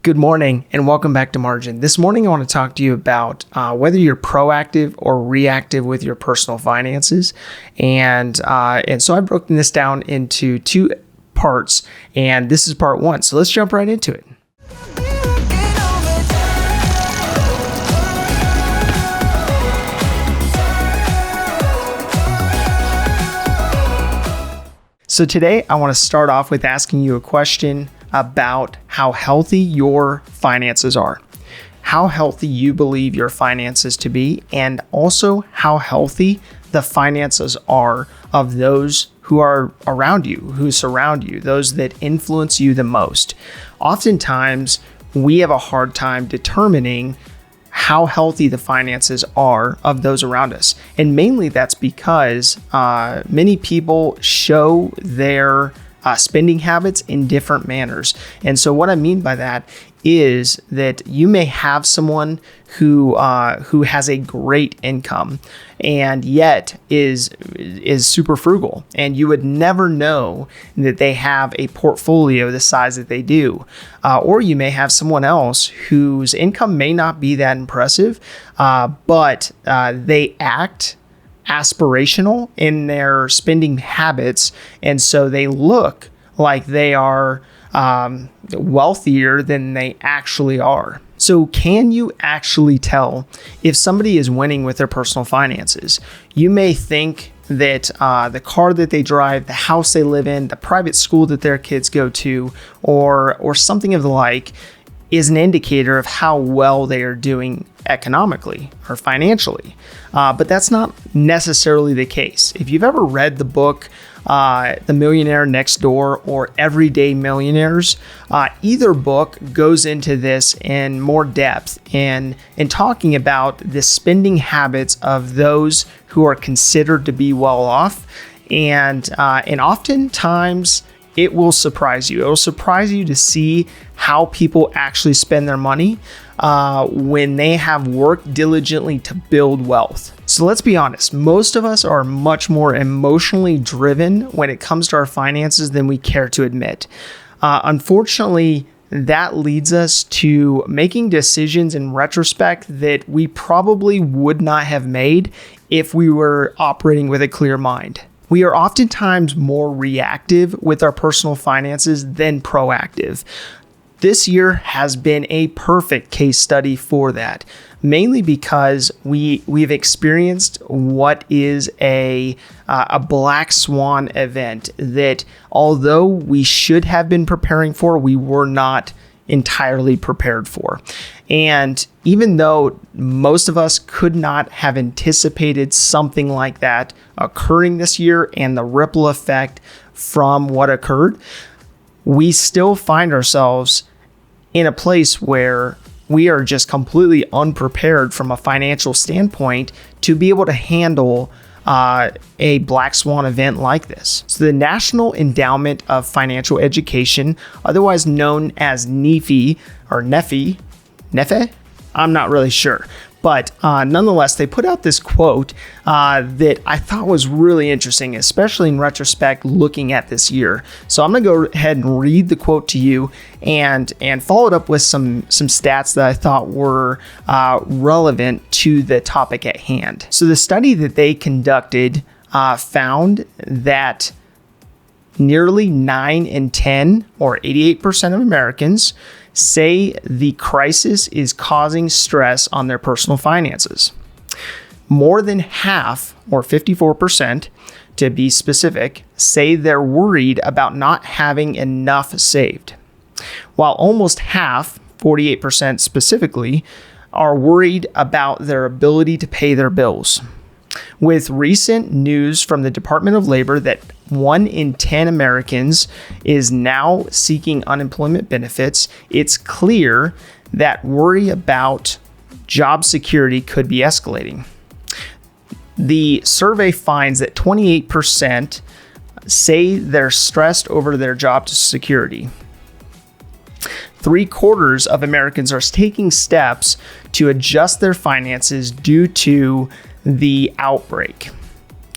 Good morning and welcome back to Margin. This morning I want to talk to you about whether you're proactive or reactive with your personal finances. And so I've broken this down into two parts, and this is part one. So let's jump right into it. So today I want to start off with asking you a question about how healthy your finances are, how healthy you believe your finances to be, and also how healthy the finances are of those who are around you, who surround you, those that influence you the most. Oftentimes, we have a hard time determining how healthy the finances are of those around us. And mainly that's because many people show their spending habits in different manners. And so what I mean by that is that you may have someone who has a great income and yet is super frugal, and you would never know that they have a portfolio the size that they do. Or you may have someone else whose income may not be that impressive, but they act aspirational in their spending habits, and so they look like they are wealthier than they actually are. So can you actually tell if somebody is winning with their personal finances? You may think that the car that they drive, the house they live in, the private school that their kids go to, or something of the like is an indicator of how well they are doing economically or financially. But that's not necessarily the case. If you've ever read the book, The Millionaire Next Door or Everyday Millionaires, either book goes into this in more depth in talking about the spending habits of those who are considered to be well off. And oftentimes, it will surprise you. It will surprise you to see how people actually spend their money when they have worked diligently to build wealth. So let's be honest, most of us are much more emotionally driven when it comes to our finances than we care to admit. Unfortunately, that leads us to making decisions in retrospect that we probably would not have made if we were operating with a clear mind. We are oftentimes more reactive with our personal finances than proactive. This year has been a perfect case study for that, mainly because we've experienced what is a Black Swan event that, although we should have been preparing for, we were not entirely prepared for. And even though most of us could not have anticipated something like that occurring this year and the ripple effect from what occurred, we still find ourselves in a place where we are just completely unprepared from a financial standpoint to be able to handle a Black Swan event like this. So the National Endowment of Financial Education, otherwise known as NEFI or NEFI, I'm not really sure. But nonetheless, they put out this quote that I thought was really interesting, especially in retrospect looking at this year. So I'm going to go ahead and read the quote to you and follow it up with some stats that I thought were relevant to the topic at hand. So the study that they conducted found that nearly 9 in 10, or 88% of Americans, say the crisis is causing stress on their personal finances. More than half, or 54%, to be specific, say they're worried about not having enough saved, while almost half, 48% specifically, are worried about their ability to pay their bills. With recent news from the Department of Labor that 1 in 10 Americans is now seeking unemployment benefits, it's clear that worry about job security could be escalating. The survey finds that 28% say they're stressed over their job security. 3/4 of Americans are taking steps to adjust their finances due to the outbreak.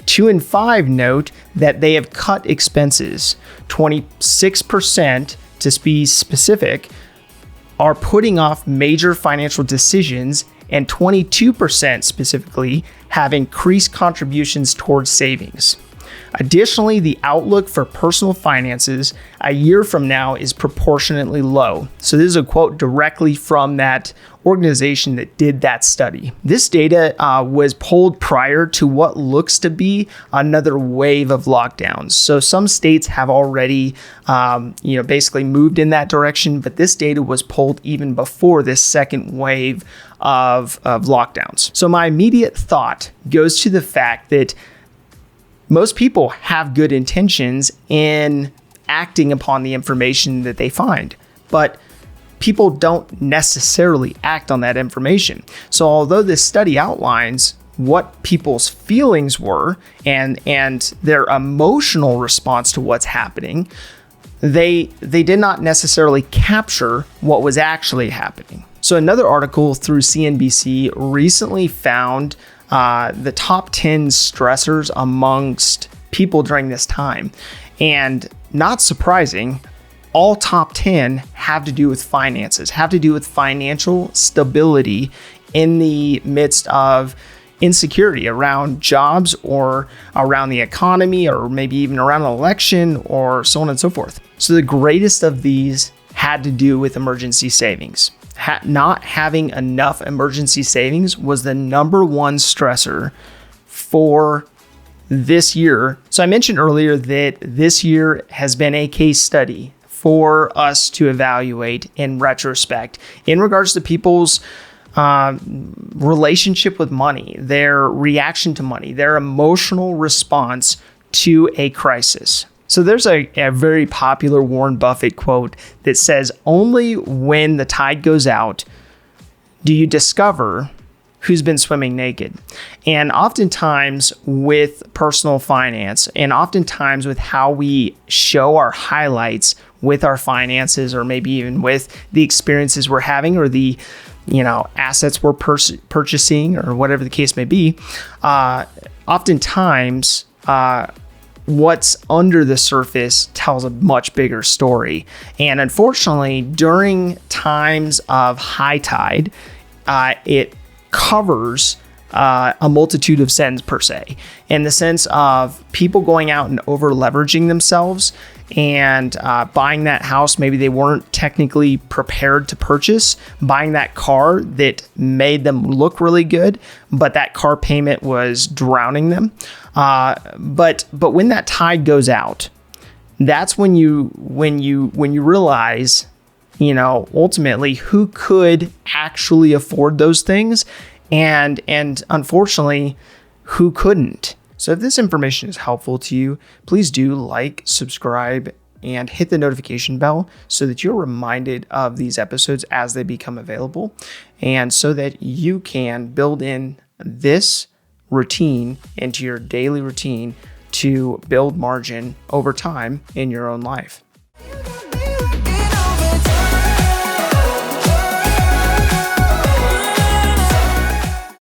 2 in 5 note that they have cut expenses. 26%, to be specific, are putting off major financial decisions, and 22% specifically have increased contributions towards savings. Additionally, the outlook for personal finances a year from now is proportionately low. So this is a quote directly from that organization that did that study. This data was pulled prior to what looks to be another wave of lockdowns. So some states have already, basically moved in that direction, but this data was pulled even before this second wave of lockdowns. So my immediate thought goes to the fact that most people have good intentions in acting upon the information that they find, but people don't necessarily act on that information. So although this study outlines what people's feelings were and their emotional response to what's happening, they did not necessarily capture what was actually happening. So another article through CNBC recently found the top 10 stressors amongst people during this time. And not surprising, all top 10 have to do with finances, have to do with financial stability in the midst of insecurity around jobs or around the economy or maybe even around an election or so on and so forth. So the greatest of these had to do with emergency savings. Not having enough emergency savings was the number one stressor for this year. So I mentioned earlier that this year has been a case study for us to evaluate in retrospect in regards to people's relationship with money, their reaction to money, their emotional response to a crisis. So there's a very popular Warren Buffett quote that says, "Only when the tide goes out do you discover who's been swimming naked." And oftentimes with personal finance and oftentimes with how we show our highlights with our finances or maybe even with the experiences we're having or the assets we're purchasing or whatever the case may be, oftentimes what's under the surface tells a much bigger story. And unfortunately, during times of high tide, it covers a multitude of sins per se, in the sense of people going out and over leveraging themselves and buying that house maybe they weren't technically prepared to purchase, buying that car that made them look really good, but that car payment was drowning them. But when that tide goes out, that's when you realize, ultimately who could actually afford those things and unfortunately who couldn't. So if this information is helpful to you, please do like, subscribe, and hit the notification bell so that you're reminded of these episodes as they become available, and so that you can build in this routine into your daily routine to build margin over time in your own life.